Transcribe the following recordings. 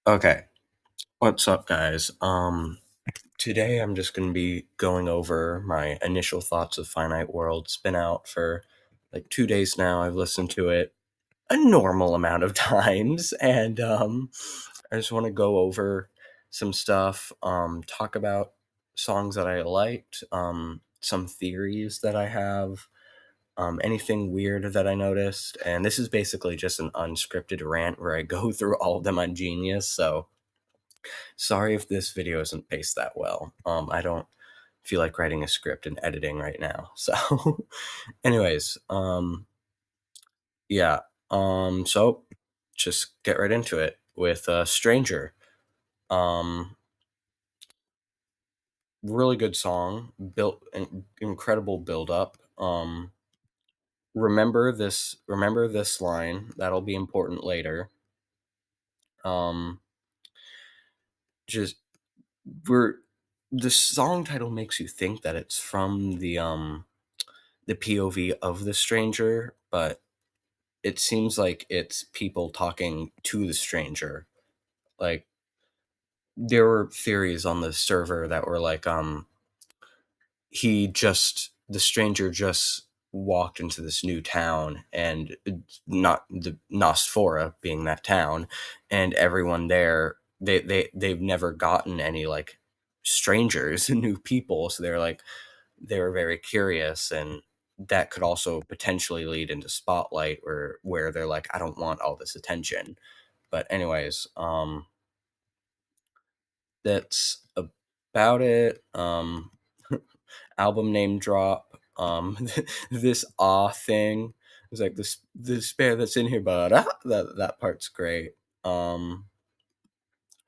Okay, what's up, guys? Today I'm just gonna be going over my initial thoughts of Finite World. It's been out for like 2 days now. I've listened to it a normal amount of times, and I just want to go over some stuff. Talk about songs that I liked, some theories that I have, anything weird that I noticed, and this is basically just an unscripted rant where I go through all of them on Genius. So sorry if this video isn't paced that well. I don't feel like writing a script and editing right now. So, anyways, yeah. So just get right into it with Stranger. Um, really good song, built incredible build up. Remember this line. That'll be important later. Um, just we're the song title makes you think that it's from the POV of the stranger, but it seems like it's people talking to the stranger. Like there were theories on the server that were like, the stranger just walked into this new town, and not the Nosphora being that town, and everyone there, they've never gotten any like strangers, new people, so they were very curious, and that could also potentially lead into Spotlight, where they're like, I don't want all this attention. But anyways, that's about it. Album name drop. This thing. It's like this despair that's in here, but that part's great. Yeah,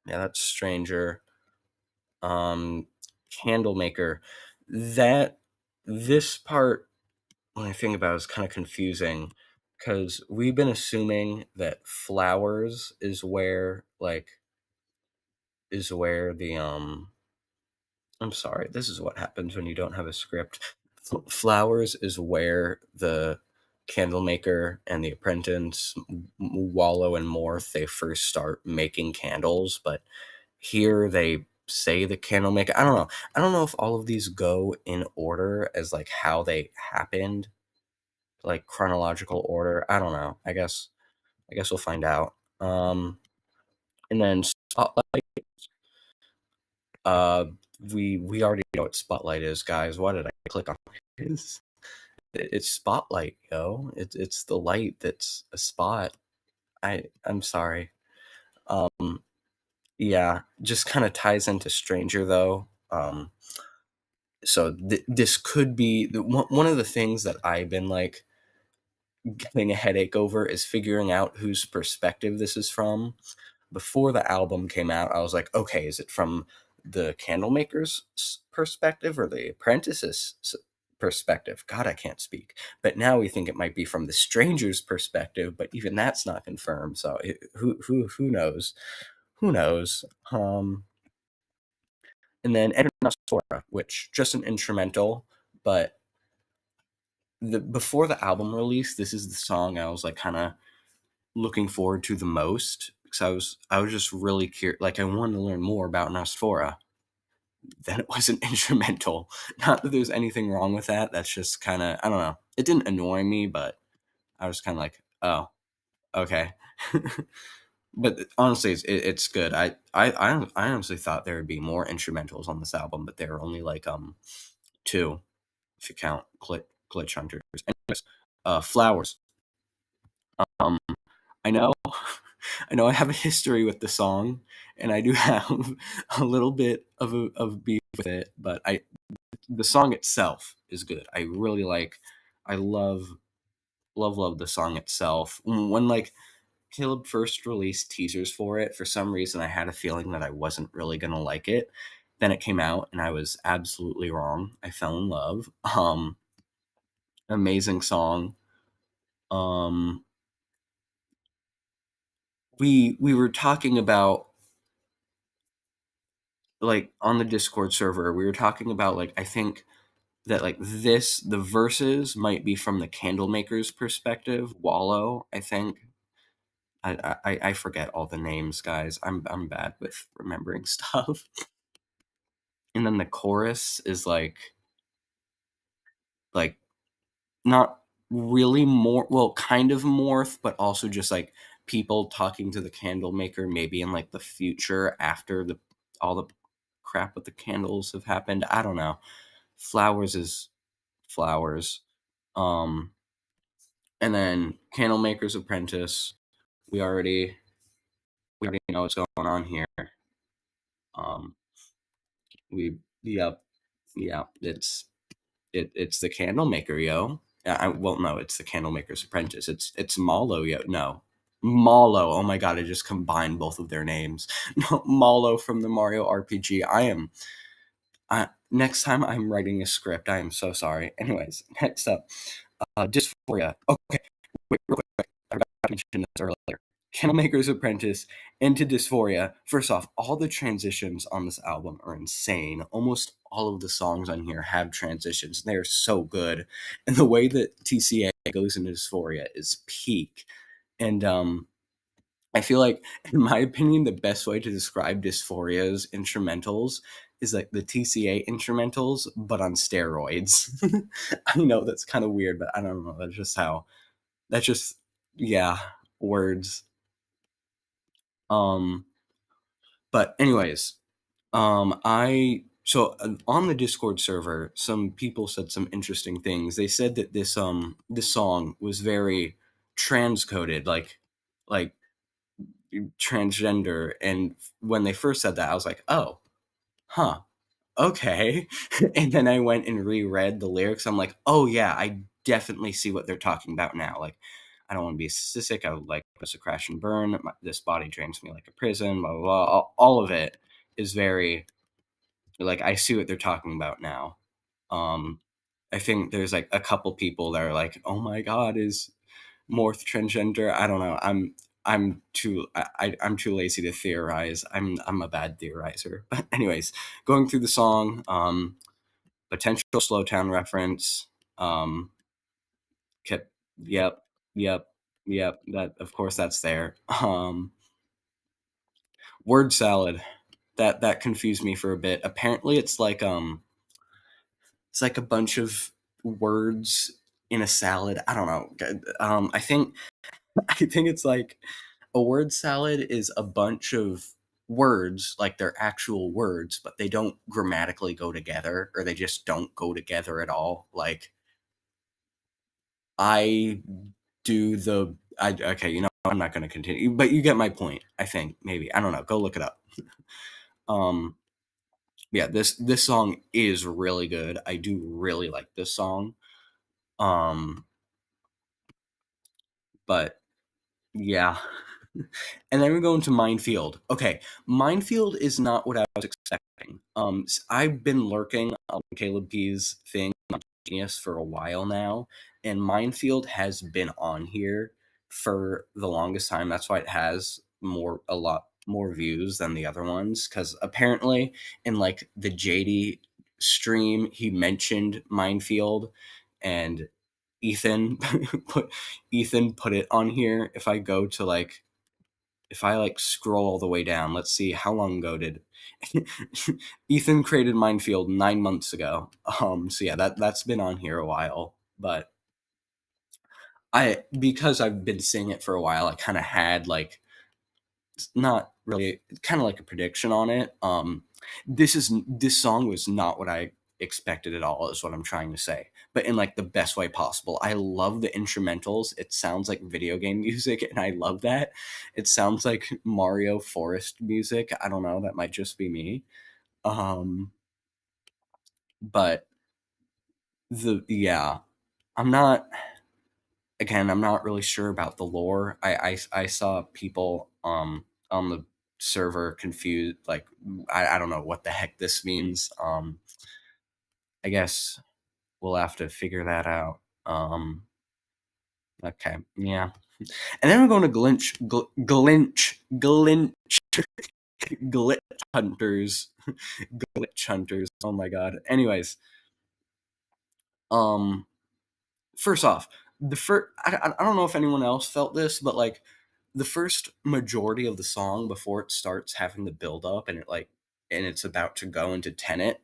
that's Stranger. Um, Candlemaker. That this part, when I think about it, is kind of confusing because we've been assuming that Flowers is where the I'm sorry, this is what happens when you don't have a script. Flowers is where the Candlemaker and the apprentice, Wallow and Morth, they first start making candles, but here they say the Candlemaker. I don't know if all of these go in order as like how they happened, like chronological order. I don't know. I guess we'll find out. And then Spotlight. Uh, we already know what Spotlight is, guys. Why did I click on it? It's Spotlight, yo. It's the light that's a spot. I'm sorry. Um, yeah, just kind of ties into Stranger though. So this could be one of the things that I've been like getting a headache over is figuring out whose perspective this is from. Before the album came out, I was like, okay, is it from the Candlemaker's perspective or the apprentice's perspective? God, I can't speak. But now we think it might be from the stranger's perspective, but even that's not confirmed. So who knows? Who knows? And then Enter Nostora, which just an instrumental, but before the album release, this is the song I was like kind of looking forward to the most because I was just really curious. Like I wanted to learn more about Nosphora. Then it was an instrumental. Not that there's anything wrong with that. That's just kind of, I don't know. It didn't annoy me, but I was kind of like, oh, okay. But honestly, it's good. I honestly thought there would be more instrumentals on this album, but there are only like two if you count Glitch Hunters. Anyways, Flowers. Um, I know, I know I have a history with the song, and I do have a little bit of beef with it, but the song itself is good. I really like. I love the song itself. When like Caleb first released teasers for it, for some reason I had a feeling that I wasn't really gonna like it. Then it came out, and I was absolutely wrong. I fell in love. Amazing song. Um, we were talking about like on the Discord server, we were talking about like I think that like the verses might be from the Candlemaker's perspective, Wallow, I think. I forget all the names, guys. I'm bad with remembering stuff. And then the chorus is like not really more, well, kind of morph, but also just like people talking to the candle maker, maybe in like the future after the all the crap with the candles have happened. I don't know. Flowers is flowers. Um, and then Candlemaker's Apprentice. We already we already know what's going on here. Um, we yep, yeah, it's the Candlemaker, yo. Well, no, it's the Candlemaker's Apprentice. It's Malo, yo. No, Malo. Oh my god, I just combined both of their names. No, Malo from the Mario RPG. Next time I'm writing a script, I am so sorry. Anyways, next up, Dysphoria. Okay, wait, real quick. I forgot to mention this earlier. Candlemaker's Apprentice into Dysphoria. First off, all the transitions on this album are insane. Almost all of the songs on here have transitions. They're so good. And the way that TCA goes into Dysphoria is peak. And I feel like, in my opinion, the best way to describe Dysphoria's instrumentals is like the TCA instrumentals, but on steroids. I know that's kind of weird, but I don't know. That's just, yeah, words. Um, but anyways, on the Discord server, some people said some interesting things. They said that this song was very transcoded, like transgender. And when they first said that, I was like, oh, huh, okay. And then I went and reread the lyrics. I'm like, oh yeah, I definitely see what they're talking about now. Like, I don't want to be cystic. I would like us to crash and burn. This body drains me like a prison. Blah blah blah. All of it is very like I see what they're talking about now. Um, I think there's like a couple people that are like, oh my god, is Morph transgender? I don't know. I'm too lazy to theorize. I'm a bad theorizer. But anyways, going through the song, potential Slowtown reference. Kept yep, yep, yep. That of course that's there. Word salad. That confused me for a bit. Apparently it's like a bunch of words in a salad. I don't know. I think it's like a word salad is a bunch of words, like they're actual words, but they don't grammatically go together, or they just don't go together at all. Like I okay, I'm not going to continue, but you get my point. I think maybe I don't know. Go look it up. Um, yeah, this song is really good. I do really like this song. Um, but yeah. And then we go into Minefield. Okay, Minefield is not what I was expecting. I've been lurking on Caleb P's thing on Genius for a while now, and Minefield has been on here for the longest time. That's why it has a lot more views than the other ones. Because apparently, in like the JD stream, he mentioned Minefield, and Ethan Ethan put it on here. If I like scroll all the way down, let's see how long ago did Ethan created Minefield 9 months ago. So yeah, that's been on here a while, but because I've been seeing it for a while, I kind of had like not really kind of like a prediction on it. This song was not what I expected at all, is what I'm trying to say, but in like the best way possible. I love the instrumentals. It sounds like video game music, and I love that. It sounds like Mario Forest music. I don't know, that might just be me. Um, but the yeah, I'm not I'm not really sure about the lore. I saw people on the server confused, like I don't know what the heck this means. I guess we'll have to figure that out. Okay, yeah. And then we're going to glitch glitch hunters. Glitch hunters. Oh my god. Anyways, um first off, I don't know if anyone else felt this, but like the first majority of the song before it starts having the build up and it's about to go into Tenet,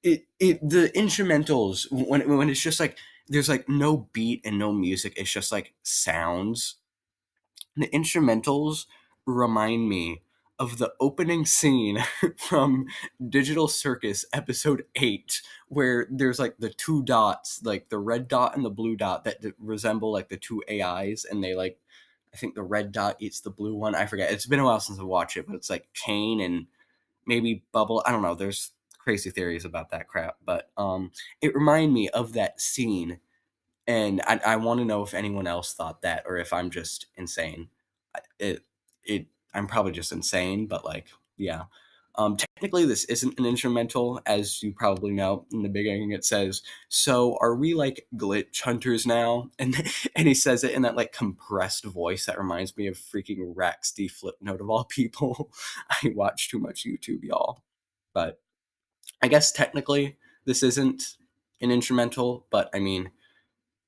the instrumentals when it's just like there's like no beat and no music, it's just like sounds. The instrumentals remind me of the opening scene from Digital Circus episode 8, where there's like the two dots, like the red dot and the blue dot that resemble like the two AIs, and they like, I think the red dot eats the blue one. I forget. It's been a while since I watched it, but it's like Kane and maybe Bubble. I don't know. There's crazy theories about that crap, but it reminded me of that scene, and I want to know if anyone else thought that or if I'm just insane. It it I'm probably just insane, but like, yeah. Technically, this isn't an instrumental, as you probably know. In the beginning, it says, "So are we like glitch hunters now?" And and he says it in that like compressed voice that reminds me of freaking Rex, the Flipnote of all people. I watch too much YouTube, y'all. But I guess technically this isn't an instrumental, but I mean,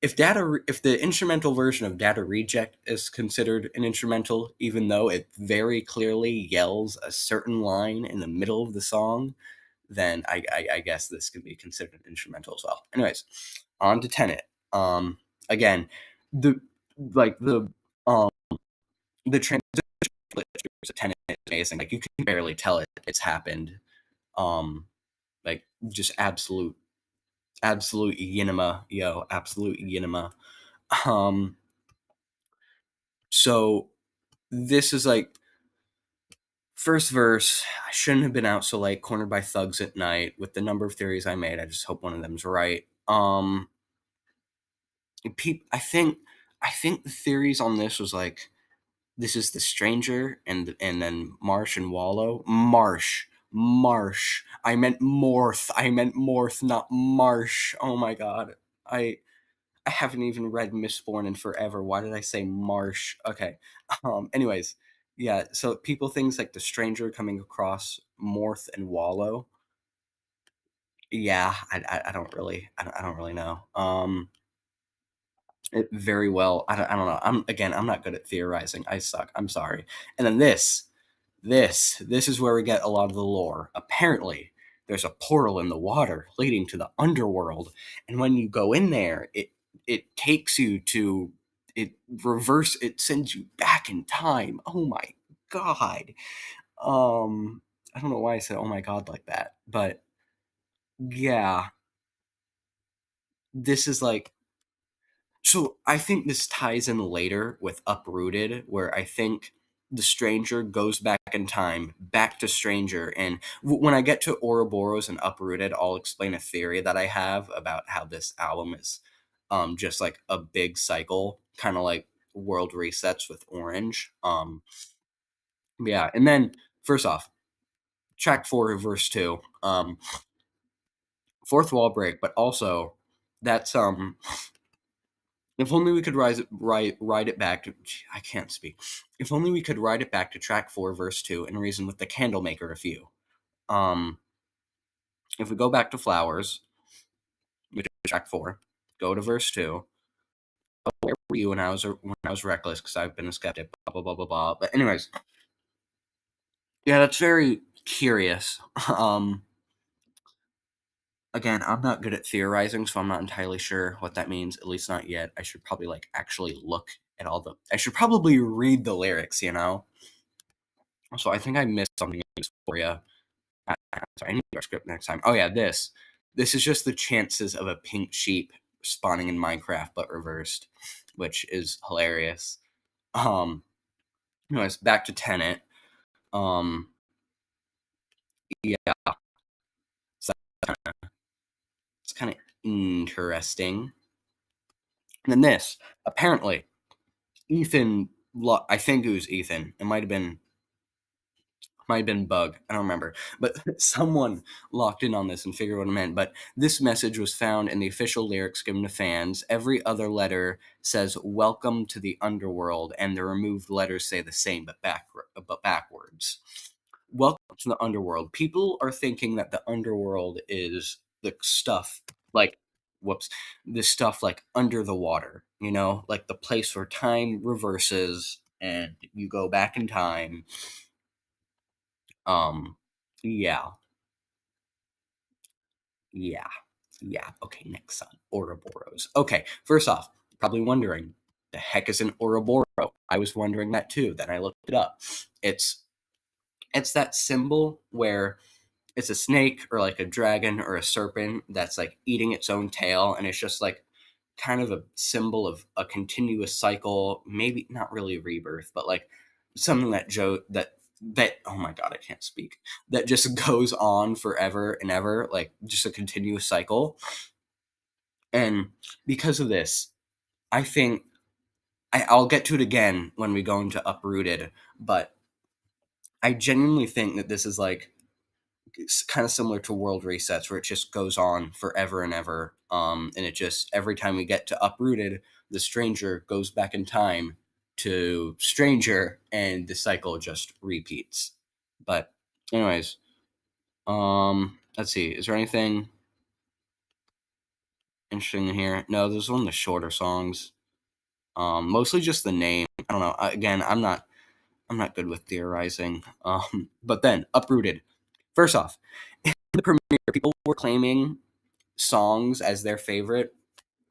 if the instrumental version of Data Reject is considered an instrumental, even though it very clearly yells a certain line in the middle of the song, then I guess this could be considered an instrumental as well. Anyways, on to Tenet. Again, the like um the transition to Tenet is amazing. Like you can barely tell it's happened. Um, like just absolute yinema, yo, absolute yinema. Um, so this is like first verse. I shouldn't have been out so late, cornered by thugs at night. With the number of theories I made, I just hope one of them's right. I think the theories on this was like this is the stranger and then Marsh and Wallow. Marsh. I meant Morth, not Marsh. Oh my god. I I haven't even read Mistborn in forever. Why did I say Marsh? Okay. Anyways, yeah. So people things like the stranger coming across Morth and Wallow. Yeah, I don't really I don't really know. It very well. I don't know. I'm not good at theorizing. I suck. I'm sorry. And then this is where we get a lot of the lore. Apparently, there's a portal in the water leading to the underworld, and when you go in there, it takes you to it sends you back in time. Oh my god. I don't know why I said oh my god like that, but yeah, this is like so I think this ties in later with Uprooted, where I think the stranger goes back in time, back to stranger. And when I get to Ouroboros and Uprooted, I'll explain a theory that I have about how this album is just like a big cycle, kind of like World Resets with Orange. Yeah, and then first off, track 4, verse 2, fourth wall break, but also that's if only we could ride it back to. I can't speak. If only we could ride it back to track 4, verse 2, and reason with the Candlemaker a few. Um, if we go back to Flowers, which is track 4, go to verse 2. Oh, where were you when I was reckless? Because I've been a skeptic. Blah blah blah blah blah. But anyways, yeah, that's very curious. Um, Again, I'm not good at theorizing, so I'm not entirely sure what that means. At least not yet. I should probably like actually look at all the. I should probably read the lyrics. So I think I missed something for you. Sorry, I need our script next time. Oh yeah, this is just the chances of a pink sheep spawning in Minecraft, but reversed, which is hilarious. Um, Anyways, back to Tenet. Um, yeah, so it's kind of interesting. And then this, apparently, Ethan. I think it was Ethan. It might have been Bug. I don't remember. But someone locked in on this and figured what it meant. But this message was found in the official lyrics given to fans. Every other letter says "Welcome to the underworld," and the removed letters say the same, but backwards. Welcome to the underworld. People are thinking that the underworld is the stuff like whoops, this stuff like under the water, like the place where time reverses and you go back in time. Um, yeah, yeah, yeah. Okay, next song, Ouroboros. Okay, first off, probably wondering, the heck is an Ouroboros? I was wondering that too. Then I looked it up. It's it's that symbol where it's a snake or like a dragon or a serpent that's like eating its own tail, and it's just like kind of a symbol of a continuous cycle, maybe not really rebirth, but like something that oh my god, I can't speak, that just goes on forever and ever, like just a continuous cycle. And because of this, I think I'll get to it again when we go into Uprooted, but I genuinely think that this is like kind of similar to World Resets, where it just goes on forever and ever. And it just, every time we get to Uprooted, the stranger goes back in time to stranger, and the cycle just repeats. But, anyways, let's see. Is there anything interesting in here? No, there's one of the shorter songs. Mostly just the name. I don't know. Again, I'm not good with theorizing. But then Uprooted. First off, the premiere, people were claiming songs as their favorite.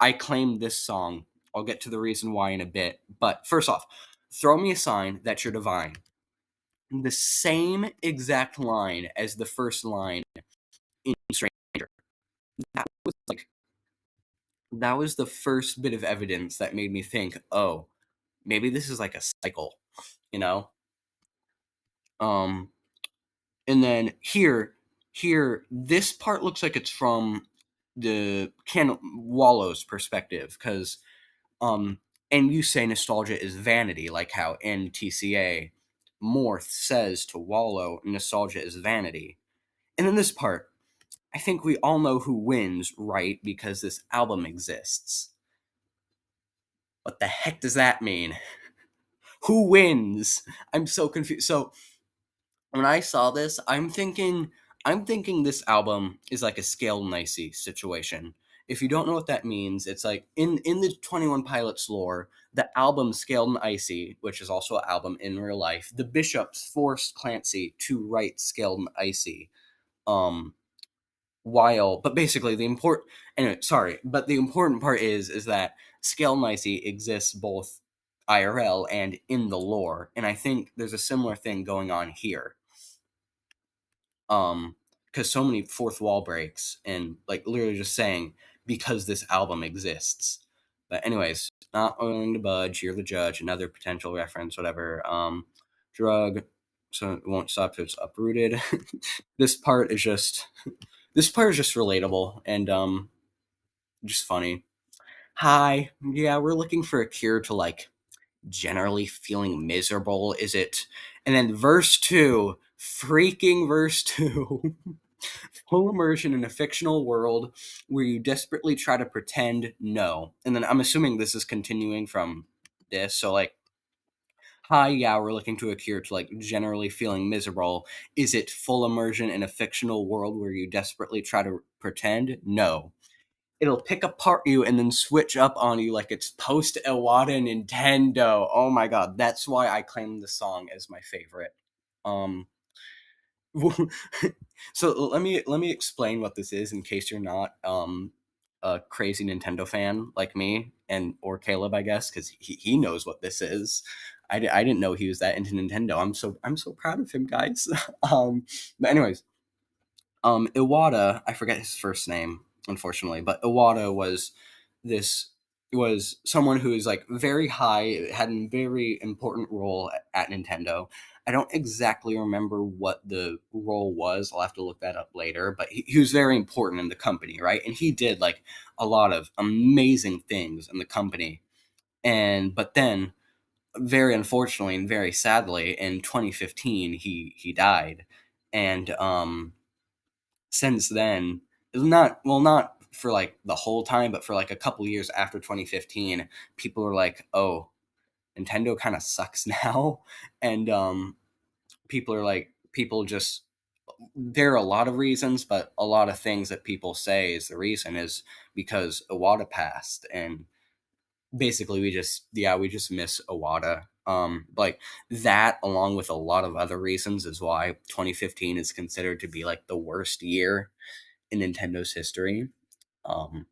I claim this song. I'll get to the reason why in a bit. But first off, throw me a sign that you're divine. The same exact line as the first line in Stranger. That was like that was the first bit of evidence that made me think, oh, maybe this is like a cycle, you know? Um and then here, this part looks like it's from the Ken Wallow's perspective, because and you say nostalgia is vanity, like how in TCA, Morth says to Wallow, nostalgia is vanity. And in this part, I think we all know who wins, right? Because this album exists. What the heck does that mean? Who wins? I'm so confused. So when I saw this, I'm thinking this album is like a scale nicey situation. If you don't know what that means, it's like in the 21 Pilots lore, the album Scaled and Icy, which is also an album in real life, the bishops forced Clancy to write Scaled and Icy. Um while but basically the important anyway, sorry, but the important part is that Scaled and Icy exists both IRL and in the lore, and I think there's a similar thing going on here. Because so many fourth wall breaks, and like literally just saying, because this album exists. But anyways, not willing to budge, you're the judge, another potential reference, whatever. Drug, so it won't stop till it's uprooted. this part is just this part is just relatable, and just funny. Hi, yeah, we're looking for a cure to like generally feeling miserable. Is it? And then verse 2, freaking verse 2. Full immersion in a fictional world where you desperately try to pretend no. And then I'm assuming this is continuing from this. So, like, hi, yeah, we're looking to a cure to like generally feeling miserable. Is it full immersion in a fictional world where you desperately try to pretend? No. It'll pick apart you and then switch up on you like it's post Iwata Nintendo. Oh my god, that's why I claim the song as my favorite. Um, so let me explain what this is in case you're not a crazy Nintendo fan like me and or Caleb, I guess, because he knows what this is. I didn't know he was that into Nintendo. I'm so proud of him, guys. But anyways, Iwata, I forget his first name, unfortunately, but Iwata this was someone who is like very high, had a very important role at Nintendo. I don't exactly remember what the role was. I'll have to look that up later, but he was very important in the company, right? And he did like a lot of amazing things in the company. And but then very unfortunately and very sadly in 2015 he died. And since then, not for like the whole time, but for like a couple years after 2015, people are like, "Oh, Nintendo kind of sucks now," and people are like, people just there are a lot of reasons, but a lot of things that people say is the reason is because Iwata passed, and basically we just miss Iwata. Like that, along with a lot of other reasons, is why 2015 is considered to be like the worst year in Nintendo's history. Um,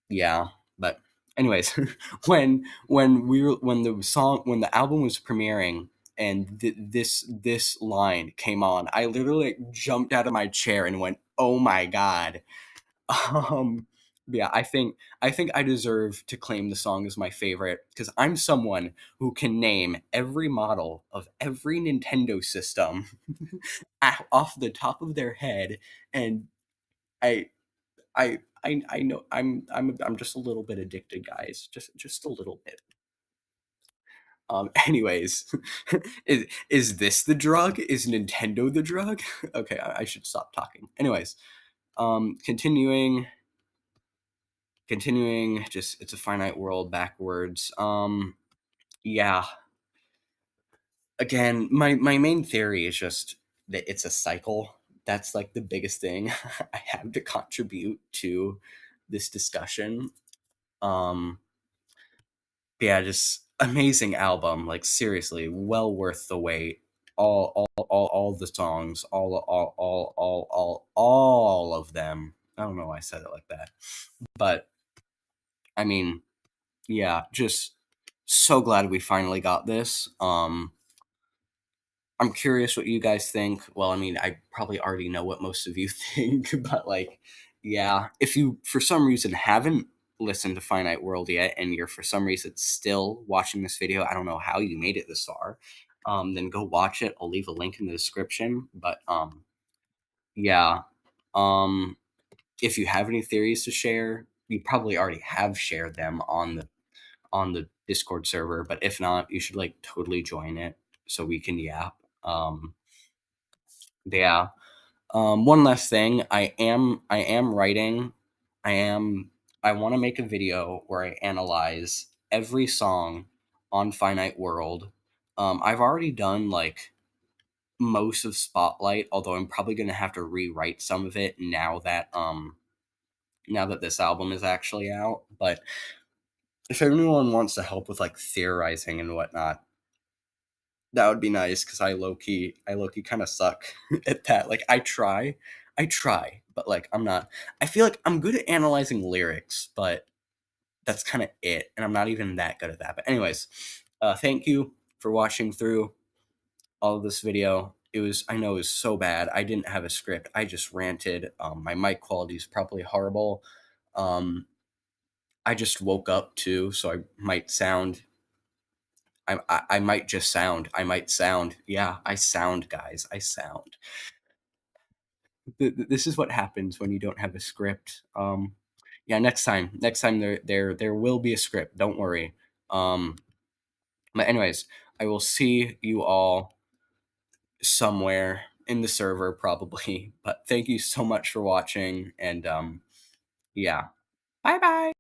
yeah, but anyways, when the album was premiering and this line came on, I literally like, jumped out of my chair and went, "Oh my god!" Um, yeah, I think I deserve to claim the song as my favorite because I'm someone who can name every model of every Nintendo system off the top of their head, and I I know I'm just a little bit addicted, guys, just a little bit. Anyways, is this the drug? Is Nintendo the drug? Okay, I should stop talking. Anyways, continuing just it's a finite world backwards. Yeah, again, my main theory is just that it's a cycle. That's like the biggest thing I have to contribute to this discussion. um yeah, just amazing album, like seriously well worth the wait. All the songs, all of them. I don't know why I said it like that, but I mean, yeah, just so glad we finally got this. I'm curious what you guys think. Well, I mean, I probably already know what most of you think, but like, yeah, if you for some reason haven't listened to Finite World yet and you're for some reason still watching this video, I don't know how you made it this far. Then go watch it. I'll leave a link in the description. But yeah. Um, if you have any theories to share, you probably already have shared them on the Discord server, but if not, you should like totally join it so we can yap. Yeah. One last thing, I am writing, I am I want to make a video where I analyze every song on Finite World. I've already done like most of Spotlight, although I'm probably gonna have to rewrite some of it now that this album is actually out. But if anyone wants to help with like theorizing and whatnot, that would be nice because I low key kind of suck at that. Like I try, but like I'm not. I feel like I'm good at analyzing lyrics, but that's kind of it, and I'm not even that good at that. But anyways, thank you for watching through all of this video. It was I know it was so bad. I didn't have a script. I just ranted. My mic quality is probably horrible. I just woke up too, so I might sound I might just sound. I might sound. Yeah, I sound, guys. I sound. This is what happens when you don't have a script. Yeah, next time there will be a script. Don't worry. Um, but anyways, I will see you all somewhere in the server probably. But thank you so much for watching, and yeah, bye bye.